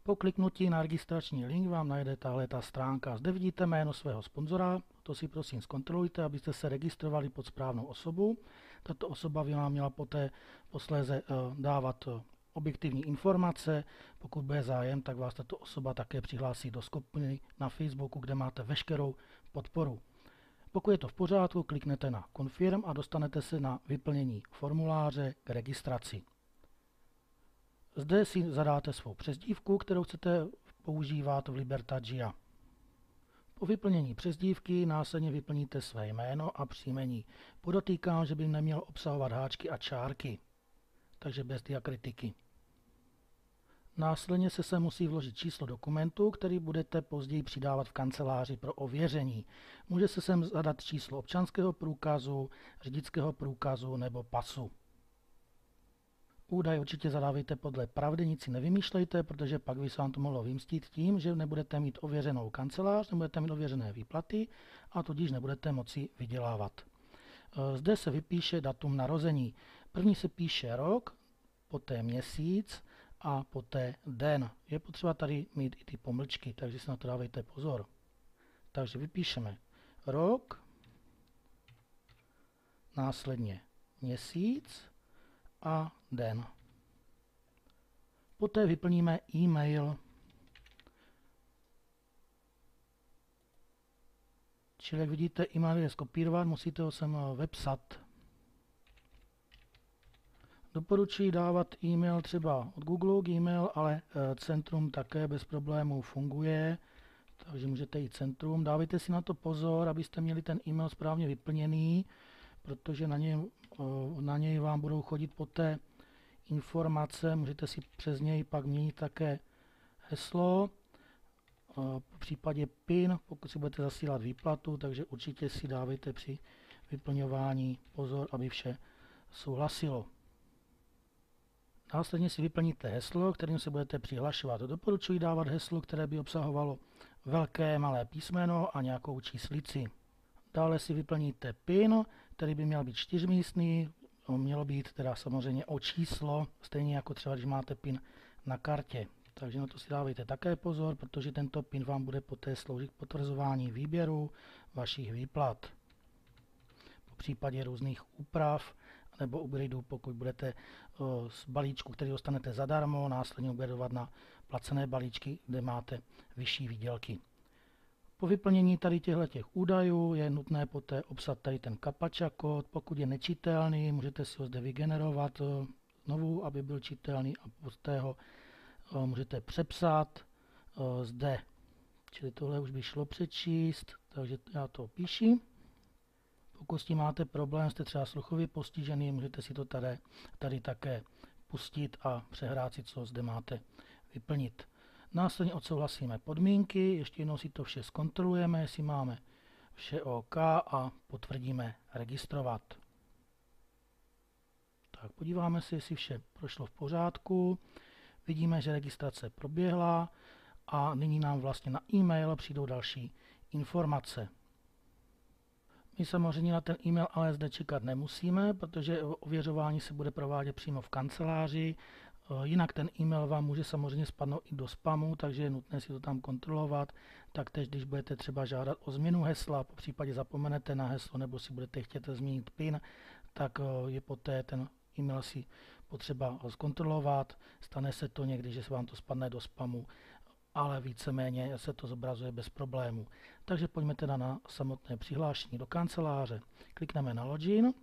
Po kliknutí na registrační link vám najde tahle ta stránka. Zde vidíte jméno svého sponzora, to si prosím zkontrolujte, abyste se registrovali pod správnou osobu. Tato osoba by vám měla poté posléze dávat objektivní informace. Pokud bude zájem, tak vás tato osoba také přihlásí do skupiny na Facebooku, kde máte veškerou podporu. Pokud je to v pořádku, kliknete na Confirm a dostanete se na vyplnění formuláře k registraci. Zde si zadáte svou přezdívku, kterou chcete používat v Libertagia. Po vyplnění přezdívky následně vyplníte své jméno a příjmení. Podotýkám, že by nemělo obsahovat háčky a čárky, takže bez diakritiky. Následně se musí vložit číslo dokumentu, který budete později přidávat v kanceláři pro ověření. Může se sem zadat číslo občanského průkazu, řidičského průkazu nebo pasu. Údaj určitě zadávejte podle pravdy, nic si nevymýšlejte, protože pak by se vám to mohlo vymstít tím, že nebudete mít ověřenou kancelář, nebudete mít ověřené výplaty a tudíž nebudete moci vydělávat. Zde se vypíše datum narození. První se píše rok, poté měsíc a poté den. Je potřeba tady mít i ty pomlčky, takže si na to dávejte pozor. Takže vypíšeme rok, následně měsíc a den. Poté vyplníme e-mail, čili jak vidíte, e-mail je skopírovat, musíte ho sem vepsat. Doporučuji dávat e-mail třeba od Google Gmail, ale Centrum také bez problémů funguje, takže můžete jít Centrum. Dávejte si na to pozor, abyste měli ten e-mail správně vyplněný, protože na něj vám budou chodit poté informace, můžete si přes něj pak měnit také heslo, v případě PIN, pokud si budete zasílat výplatu, takže určitě si dávejte při vyplňování pozor, aby vše souhlasilo. Následně si vyplníte heslo, kterým se budete přihlašovat. Doporučuji dávat heslo, které by obsahovalo velké, malé písmeno a nějakou číslici. Dále si vyplníte PIN, který by měl být 4místný, mělo být teda samozřejmě o číslo, stejně jako třeba, když máte PIN na kartě. Takže na to si dávejte také pozor, protože tento PIN vám bude poté sloužit k potvrzování výběru vašich výplat. Po případě různých úprav nebo upgradeů, pokud budete z balíčku, který dostanete zadarmo, následně upgradeovat na placené balíčky, kde máte vyšší výdělky. Po vyplnění tady těchto údajů je nutné poté obsat tady ten CAPTCHA kód. Pokud je nečitelný, můžete si ho zde vygenerovat znovu, aby byl čitelný, a poté ho můžete přepsat zde. Čili tohle už by šlo přečíst, takže já to píši. Pokud s tím máte problém, jste třeba sluchově postižený, můžete si to tady také pustit a přehrát si, co zde máte vyplnit. Následně odsouhlasíme podmínky, ještě jednou si to vše zkontrolujeme, jestli máme vše OK a potvrdíme registrovat. Tak, podíváme se, jestli vše prošlo v pořádku. Vidíme, že registrace proběhla a nyní nám vlastně na e-mail přijdou další informace. My samozřejmě na ten e-mail ale zde čekat nemusíme, protože ověřování se bude provádět přímo v kanceláři. Jinak ten e-mail vám může samozřejmě spadnout i do spamu, takže je nutné si to tam kontrolovat. Taktéž, když budete třeba žádat o změnu hesla, po případě zapomenete na heslo nebo si budete chtět změnit PIN, tak je poté ten e-mail si potřeba zkontrolovat. Stane se to někdy, že se vám to spadne do spamu, ale víceméně se to zobrazuje bez problémů. Takže pojďme teda na samotné přihlášení do kanceláře. Klikneme na Login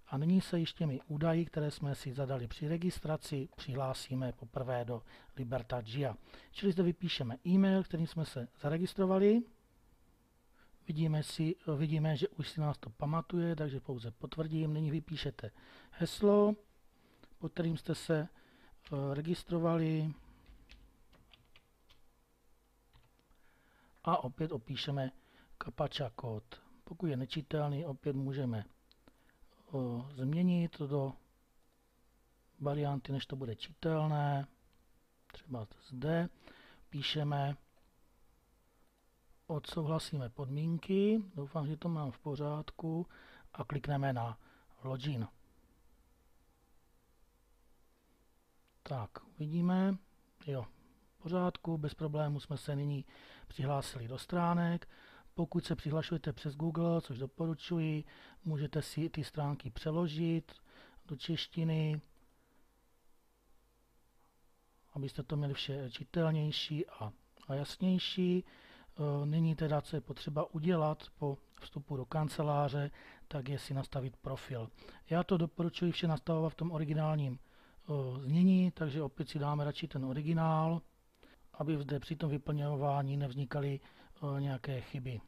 a nyní se již těmi údaji, které jsme si zadali při registraci, přihlásíme poprvé do Libertagia. Čili zde vypíšeme e-mail, kterým jsme se zaregistrovali. Vidíme, že už si nás to pamatuje, takže pouze potvrdím. Nyní vypíšete heslo, pod kterým jste se registrovali. A opět opíšeme CAPTCHA kód. Pokud je nečitelný, opět můžeme změnit do varianty, než to bude čitelné. Třeba zde píšeme, odsouhlasíme podmínky, doufám, že to mám v pořádku, a klikneme na Login. Tak, vidíme, jo, v pořádku, bez problému jsme se nyní přihlásili do stránek. Pokud se přihlašujete přes Google, což doporučuji, můžete si ty stránky přeložit do češtiny, abyste to měli vše čitelnější a jasnější. Nyní teda, co je potřeba udělat po vstupu do kanceláře, tak je si nastavit profil. Já to doporučuji vše nastavovat v tom originálním znění, takže opět si dáme radši ten originál, aby zde při tom vyplňování nevznikaly nějaké chyby.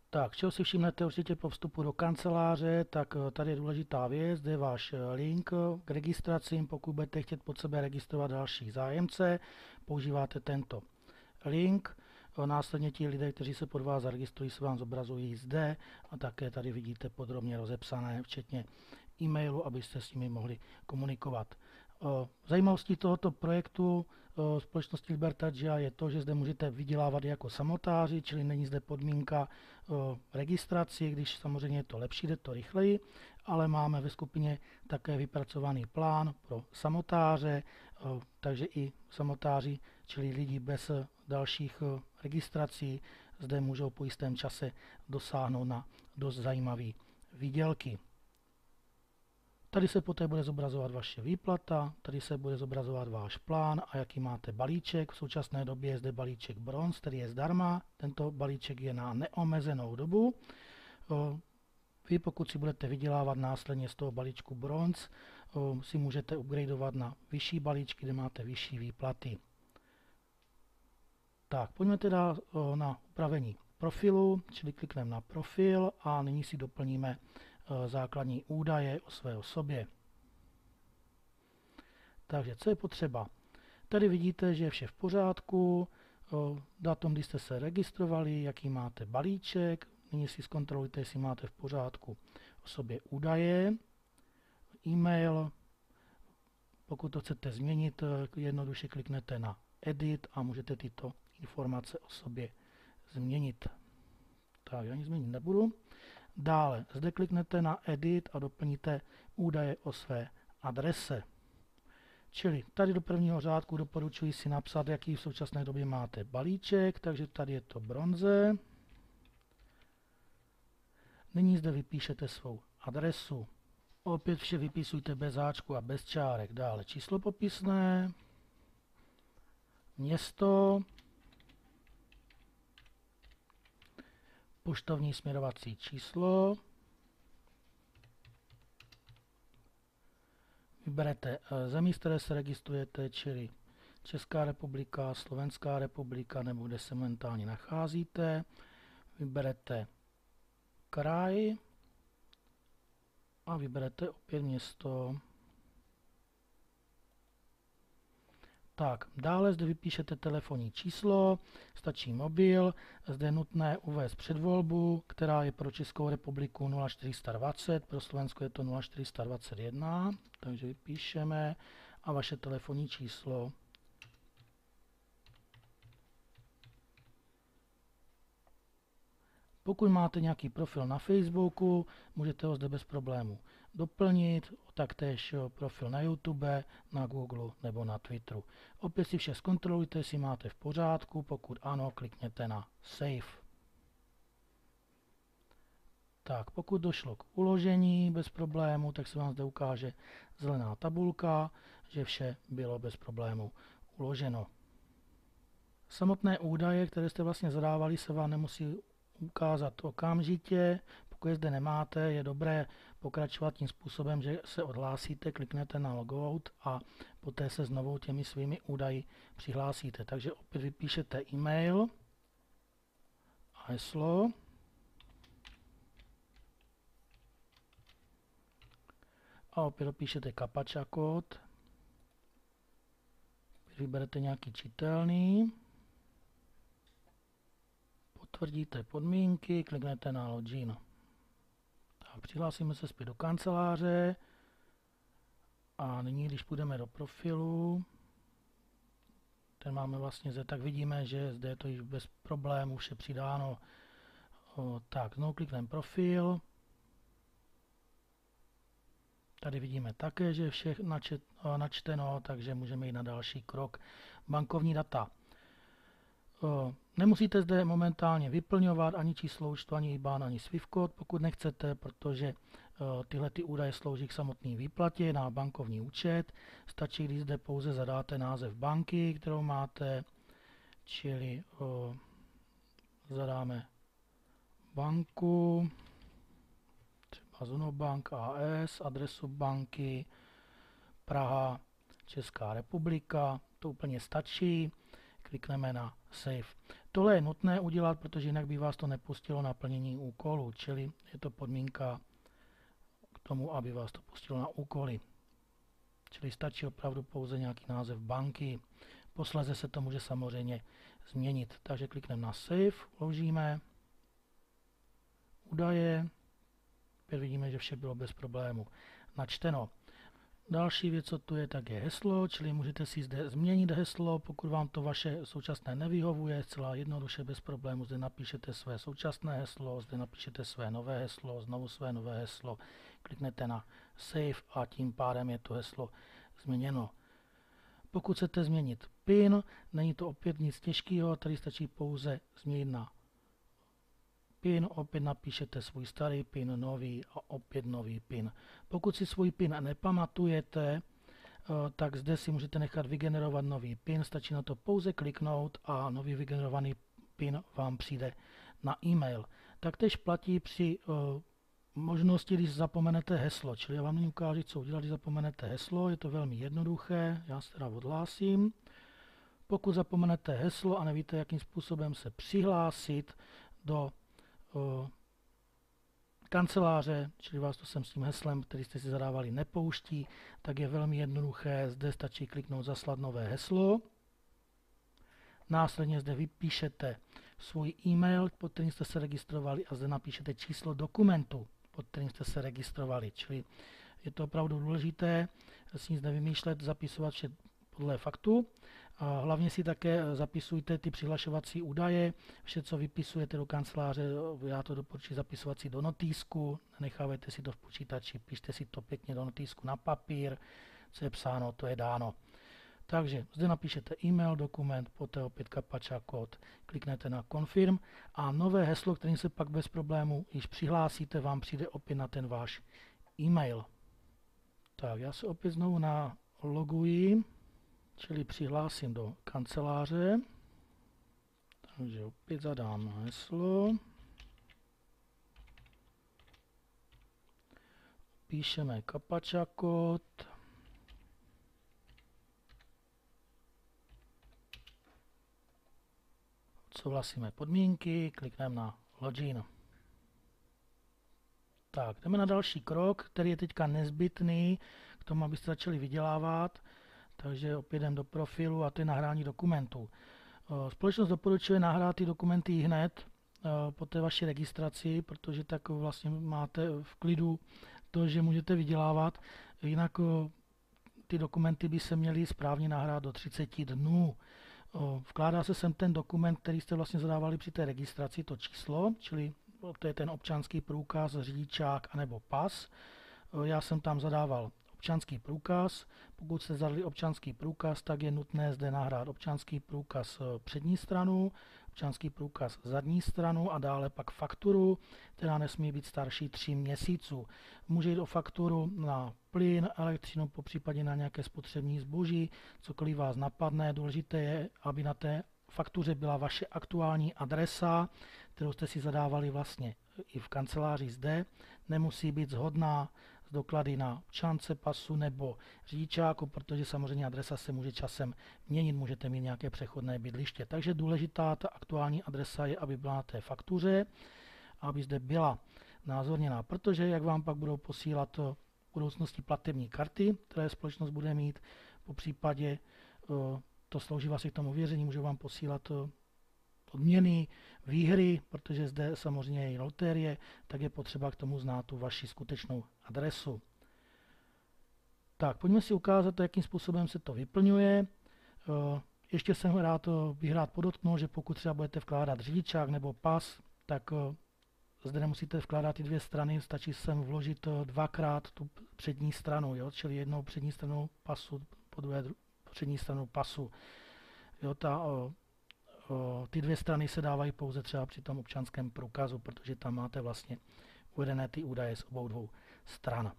Tak, čeho si všimnete určitě po vstupu do kanceláře, tak tady je důležitá věc, zde je váš link k registraci. Pokud budete chtět pod sebe registrovat další zájemce, používáte tento link. Následně ti lidé, kteří se pod vás zaregistrují, se vám zobrazují zde a také tady vidíte podrobně rozepsané, včetně e-mailu, abyste s nimi mohli komunikovat. Zajímavostí tohoto projektu společnosti Libertagia je to, že zde můžete vydělávat jako samotáři, čili není zde podmínka registraci, když samozřejmě je to lepší, jde to rychleji, ale máme ve skupině také vypracovaný plán pro samotáře, takže i samotáři, čili lidi bez dalších registrací, zde můžou po jistém čase dosáhnout na dost zajímavé výdělky. Tady se poté bude zobrazovat vaše výplata, tady se bude zobrazovat váš plán a jaký máte balíček. V současné době je zde balíček Bronze, který je zdarma. Tento balíček je na neomezenou dobu. Vy, pokud si budete vydělávat následně z toho balíčku Bronze, si můžete upgradeovat na vyšší balíčky, kde máte vyšší výplaty. Tak, pojďme teda na upravení profilu, čili klikneme na profil a nyní si doplníme základní údaje o své osobě. Takže co je potřeba? Tady vidíte, že je vše v pořádku, datum, kdy jste se registrovali, jaký máte balíček, nyní si zkontrolujte, jestli máte v pořádku o sobě údaje, e-mail, pokud to chcete změnit, jednoduše kliknete na Edit a můžete tyto informace o sobě změnit. Tak, já nic změnit nebudu. Dále zde kliknete na Edit a doplníte údaje o své adrese. Čili tady do prvního řádku doporučuji si napsat, jaký v současné době máte balíček, takže tady je to Bronze. Nyní zde vypíšete svou adresu. Opět vše vypisujte bez háčku a bez čárek. Dále číslo popisné, město, poštovní směrovací číslo, vyberete zemi, z které se registrujete, čili Česká republika, Slovenská republika, nebo kde se momentálně nacházíte, vyberete kraj a vyberete opět město. Tak, dále zde vypíšete telefonní číslo, stačí mobil, zde je nutné uvést předvolbu, která je pro Českou republiku 0420, pro Slovensko je to 0421, takže vypíšeme a vaše telefonní číslo. Pokud máte nějaký profil na Facebooku, můžete ho zde bez problému doplnit, taktéž profil na YouTube, na Google nebo na Twitteru. Opět si vše zkontrolujte, jestli máte v pořádku, pokud ano, klikněte na Save. Tak, pokud došlo k uložení bez problému, tak se vám zde ukáže zelená tabulka, že vše bylo bez problému uloženo. Samotné údaje, které jste vlastně zadávali, se vám nemusí ukázat okamžitě. Pokud je zde nemáte, je dobré pokračovat tím způsobem, že se odhlásíte, kliknete na Logout a poté se znovu těmi svými údaji přihlásíte. Takže opět vypíšete e-mail a heslo. A opět dopíšete captcha kód. Vyberete nějaký čitelný. Potvrdíte podmínky, kliknete na Login. Tak, přihlásíme se zpět do kanceláře a nyní, když půjdeme do profilu, ten máme vlastně zde, tak vidíme, že zde je to již bez problémů vše přidáno. Tak, znovu klikneme profil. Tady vidíme také, že je vše načteno, takže můžeme jít na další krok. bankovní data. Nemusíte zde momentálně vyplňovat ani číslo účtu, ani IBAN, ani SWIFT kód, pokud nechcete, protože tyhle ty údaje slouží k samotné výplatě na bankovní účet. Stačí, když zde pouze zadáte název banky, kterou máte, čili zadáme banku, třeba Zunobank AS, adresu banky Praha, Česká republika, to úplně stačí. Klikneme na Save. Tohle je nutné udělat, protože jinak by vás to nepustilo na plnění úkolu, čili je to podmínka k tomu, aby vás to pustilo na úkoly. Čili stačí opravdu pouze nějaký název banky. Posléze se to může samozřejmě změnit. Takže klikneme na Save, vložíme údaje. Opět vidíme, že vše bylo bez problému načteno. Další věc, co tu je, tak je heslo, čili můžete si zde změnit heslo, pokud vám to vaše současné nevyhovuje, zcela jednoduše bez problému zde napíšete své současné heslo, zde napíšete své nové heslo, znovu své nové heslo, kliknete na Save a tím pádem je to heslo změněno. Pokud chcete změnit PIN, není to opět nic těžkého, tady stačí pouze změnit na PIN, opět napíšete svůj starý PIN, nový a opět nový PIN. Pokud si svůj PIN nepamatujete, tak zde si můžete nechat vygenerovat nový PIN, stačí na to pouze kliknout a nový vygenerovaný PIN vám přijde na e-mail. Taktéž platí při možnosti, když zapomenete heslo, čili já vám nyní ukážu, co udělat, když zapomenete heslo, je to velmi jednoduché, já se teda odhlásím. Pokud zapomenete heslo a nevíte, jakým způsobem se přihlásit do kanceláře, čili vás to sem s tím heslem, který jste si zadávali, nepouští, tak je velmi jednoduché. Zde stačí kliknout zaslat nové heslo. Následně zde vypíšete svůj e-mail, pod kterým jste se registrovali a zde napíšete číslo dokumentu, pod kterým jste se registrovali. Čili je to opravdu důležité si nic nevymýšlet, zapisovat vše podle faktu. A hlavně si také zapisujte ty přihlašovací údaje, vše, co vypisujete do kanceláře, já to doporučuji zapisovat si do notýsku, nenechávejte si to v počítači, pište si to pěkně do notýsku na papír, co je psáno, to je dáno. Takže zde napíšete e-mail, dokument, poté opět CAPTCHA kód, kliknete na Confirm a nové heslo, kterým se pak bez problému již přihlásíte, vám přijde opět na ten váš e-mail. Tak, já se opět znovu naloguji. Čili přihlásím do kanceláře, takže opět zadám heslo, píšeme CAPTCHA kód, odsouhlasíme podmínky, klikneme na Login. Tak, jdeme na další krok, který je teďka nezbytný k tomu, abyste začali vydělávat. Takže opět jdem do profilu a to je nahrání dokumentů. Společnost doporučuje nahrát ty dokumenty hned po té vaší registraci, protože tak vlastně máte v klidu to, že můžete vydělávat. Jinak ty dokumenty by se měly správně nahrát do 30 dnů. Vkládá se sem ten dokument, který jste vlastně zadávali při té registraci, to číslo, čili to je ten občanský průkaz, řidičák anebo pas. Já jsem tam zadával občanský průkaz. Pokud jste zadali občanský průkaz, tak je nutné zde nahrát občanský průkaz přední stranu, občanský průkaz zadní stranu a dále pak fakturu, která nesmí být starší 3 měsíců. Může jít o fakturu na plyn, elektřinu, popřípadě na nějaké spotřební zboží, cokoliv vás napadne. Důležité je, aby na té faktuře byla vaše aktuální adresa, kterou jste si zadávali vlastně i v kanceláři zde. Nemusí být shodná z doklady na občance, pasu nebo řidičáku, protože samozřejmě adresa se může časem měnit, můžete mít nějaké přechodné bydliště. Takže důležitá ta aktuální adresa je, aby byla na té faktuře, aby zde byla názorněná, protože jak vám pak budou posílat v budoucnosti platební karty, které společnost bude mít, po případě to slouží vlastně k tomu ověření, můžou vám posílat odměny, výhry, protože zde samozřejmě je i loterie, tak je potřeba k tomu znát tu vaši skutečnou adresu. Tak, pojďme si ukázat, jakým způsobem se to vyplňuje. Ještě bych rád podotknul, že pokud třeba budete vkládat řidičák nebo pas, tak zde nemusíte vkládat ty 2 strany, stačí sem vložit 2krát tu přední stranu, jo? Čili jednou přední stranu pasu, po druhé přední stranu pasu. Jo, ty dvě strany se dávají pouze třeba při tom občanském průkazu, protože tam máte vlastně uvedené ty údaje z obou dvou stran.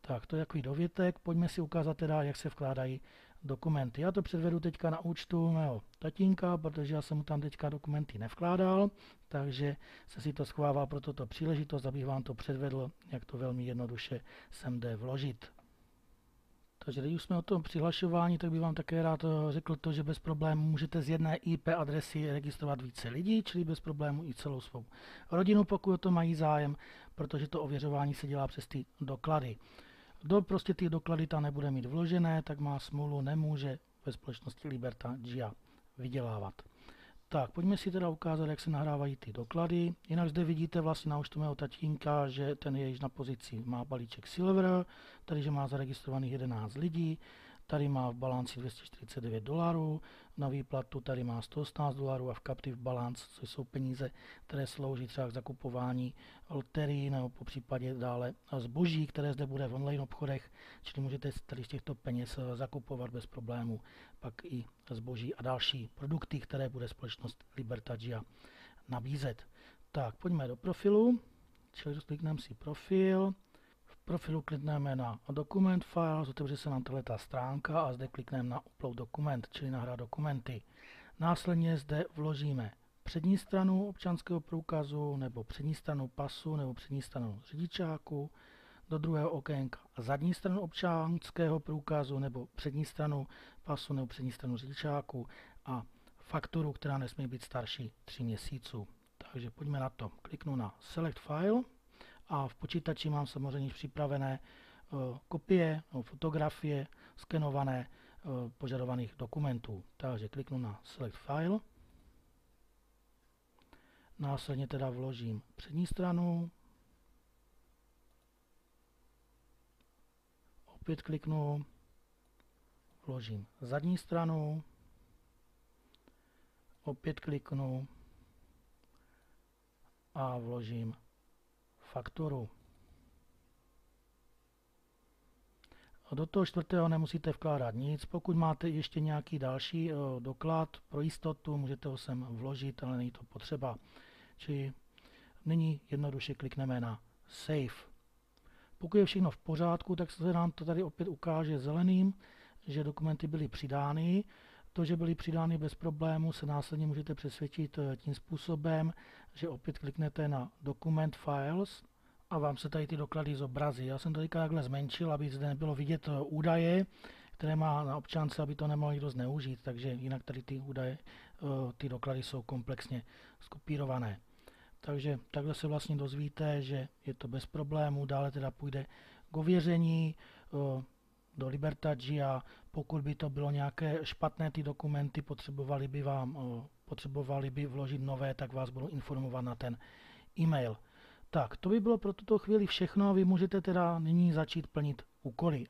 Tak, to je takový dovětek. Pojďme si ukázat teda, jak se vkládají dokumenty. Já to předvedu teďka na účtu mého tatínka, protože já jsem mu tam teďka dokumenty nevkládal, takže se si to schovává pro toto příležitost, abych vám to předvedl, jak to velmi jednoduše sem jde vložit. Takže když už jsme o tom přihlašování, tak bych vám také rád řekl to, že bez problémů můžete z jedné IP adresy registrovat více lidí, čili bez problémů i celou svou rodinu, pokud o to mají zájem, protože to ověřování se dělá přes ty doklady. Kdo prostě ty doklady tam nebude mít vložené, tak má smůlu, nemůže ve společnosti Liberta GIA vydělávat. Tak, pojďme si teda ukázat, jak se nahrávají ty doklady. Jinak zde vidíte vlastně na účtu mého tatínka, že ten je již na pozici, má balíček Silver, tady, že má zaregistrovaných 11 lidí, tady má v balanci $249, na výplatu tady má $118 a v captive balance, což jsou peníze, které slouží třeba k zakupování loterií nebo po případě dále zboží, které zde bude v online obchodech, čili můžete tady z těchto peněz zakupovat bez problémů pak i zboží a další produkty, které bude společnost Liberta GIA nabízet. Tak, pojďme do profilu, čili klikneme si profil. V profilu klikneme na Document Files, otevře se nám tato stránka a zde klikneme na Upload dokument, čili nahrát dokumenty. Následně zde vložíme přední stranu občanského průkazu, nebo přední stranu pasu, nebo přední stranu řidičáku, do druhého okénka zadní stranu občanského průkazu, nebo přední stranu pasu, nebo přední stranu řidičáku a fakturu, která nesmí být starší 3 měsíců. Takže pojďme na to. Kliknu na Select File. A v počítači mám samozřejmě připravené kopie, fotografie, skenované požadovaných dokumentů. Takže kliknu na Select File. Následně teda vložím přední stranu. Opět kliknu, vložím zadní stranu. Opět kliknu a vložím fakturu. Do toho čtvrtého nemusíte vkládat nic. Pokud máte ještě nějaký další doklad pro jistotu, můžete ho sem vložit, ale není to potřeba. Čili nyní jednoduše klikneme na Save. Pokud je všechno v pořádku, tak se nám to tady opět ukáže zeleným, že dokumenty byly přidány. To, že byly přidány bez problému, se následně můžete přesvědčit tím způsobem, že opět kliknete na Document Files a vám se tady ty doklady zobrazí. Já jsem to teďka takhle zmenšil, aby zde nebylo vidět údaje, které má na občance, aby to nemohl někdo zneužít, takže jinak tady ty údaje, ty doklady jsou komplexně skopírované. Takže takhle se vlastně dozvíte, že je to bez problému, dále teda půjde k ověření do Liberta GIA. Pokud by to bylo nějaké špatné ty dokumenty, potřebovali by vložit nové, tak vás budou informovat na ten e-mail. Tak, to by bylo pro tuto chvíli všechno. Vy můžete teda nyní začít plnit úkoly.